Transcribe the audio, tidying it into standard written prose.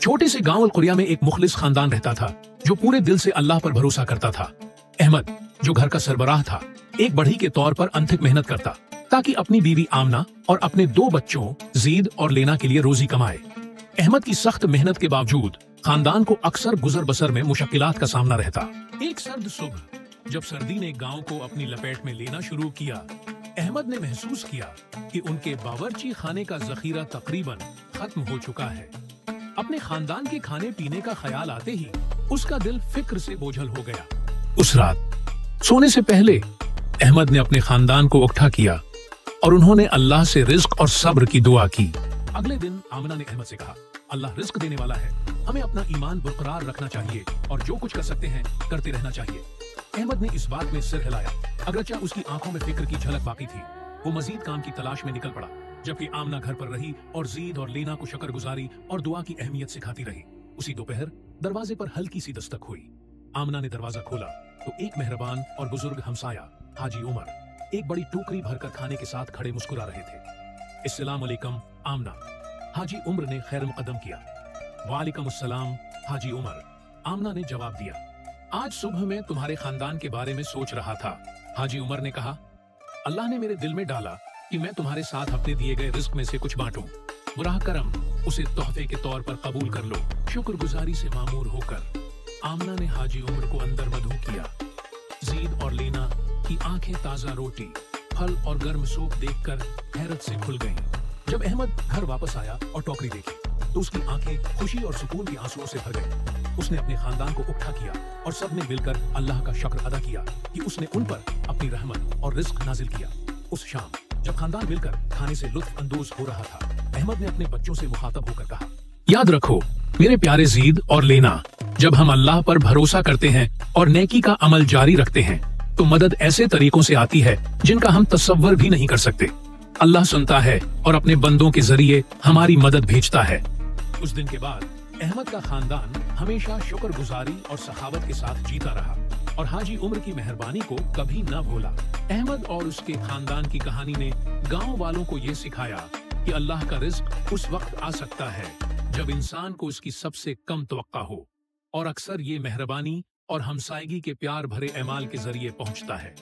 छोटे से गांव अल कुरिया में एक मुखलिस खानदान रहता था जो पूरे दिल से अल्लाह पर भरोसा करता था। अहमद, जो घर का सरबराह था, एक बढ़ई के तौर पर अनथक मेहनत करता ताकि अपनी बीवी आमना और अपने 2 बच्चों जीद और लेना के लिए रोजी कमाए। अहमद की सख्त मेहनत के बावजूद खानदान को अक्सर गुजर बसर में मुश्किलात का सामना रहता। एक सर्द सुबह जब सर्दी ने गांव को अपनी लपेट में लेना शुरू किया, अहमद ने महसूस किया कि उनके बावर्ची खाने का जखीरा तकरीबन खत्म हो चुका है। अपने खानदान के खाने पीने का ख्याल आते ही उसका दिल फिक्र से बोझल हो गया। उस रात सोने से पहले अहमद ने अपने खानदान को इकट्ठा किया और उन्होंने अल्लाह से रिज्क और सब्र की दुआ की। अगले दिन आमना ने अहमद से कहा, अल्लाह रिज्क देने वाला है, हमें अपना ईमान बरकरार रखना चाहिए और जो कुछ कर सकते हैं करते रहना चाहिए। अहमद ने इस बात में सिर हिलाया, अगरचे उसकी आंखों में फिक्र की झलक बाकी थी। वो मजीद काम की तलाश में निकल पड़ा, जबकि आमना घर पर रही और जीद और लेना को शुक्रगुजारी और दुआ की अहमियत सिखाती रही। उसी दोपहर दरवाजे पर हल्की सी दस्तक हुई। आमना ने दरवाजा खोला तो एक मेहरबान और बुजुर्ग हमसाया हाजी उमर एक बड़ी टोकरी भरकर खाने के साथ खड़े मुस्कुरा रहे थे। अस्सलाम वालेकुम आमना, हाजी उमर ने खैर मुकद्दम किया। वालेकुम अस्सलाम हाजी उमर, आमना ने जवाब दिया। आज सुबह मैं तुम्हारे खानदान के बारे में सोच रहा था, हाजी उमर ने कहा। अल्लाह ने मेरे दिल में डाला कि मैं तुम्हारे साथ अपने दिए गए रिस्क में से कुछ बांटूं। बुराह करम उसे तोहफे के तौर पर कबूल कर लो, शुक्रगुजारी से मामूर होकर। आमना ने हाजी उमर को अंदर मधु किया। जीद और लेना की आंखें ताजा रोटी, फल और गर्म सूप देखकर हैरत से खुल गईं। जब अहमद घर वापस आया और टोकरी देखी तो उसकी आंखें खुशी और सुकून के आंसुओं से भर गईं। उसने अपने खानदान को इकट्ठा किया और सबने मिलकर अल्लाह का शुक्र अदा किया कि उसने उन पर अपनी रहमत और रिज्क नाजिल किया। उस शाम जब खानदान मिलकर खाने से लुत्फ अंदोज हो रहा था, अहमद ने अपने बच्चों से मुखातब होकर कहा, याद रखो मेरे प्यारे जीद और लेना, जब हम अल्लाह पर भरोसा करते हैं और नेकी का अमल जारी रखते हैं तो मदद ऐसे तरीकों से आती है जिनका हम तसव्वुर भी नहीं कर सकते। अल्लाह सुनता है और अपने बंदों के जरिए हमारी मदद भेजता है। उस दिन के बाद अहमद का खानदान हमेशा शुक्रगुजारी और सखावत के साथ जीता रहा और हाजी उम्र की मेहरबानी को कभी न भूला। अहमद और उसके खानदान की कहानी ने गांव वालों को ये सिखाया कि अल्लाह का रिज्क उस वक्त आ सकता है जब इंसान को इसकी सबसे कम तवक्का हो, और अक्सर ये मेहरबानी और हमसायगी के प्यार भरे एमाल के जरिए पहुंचता है।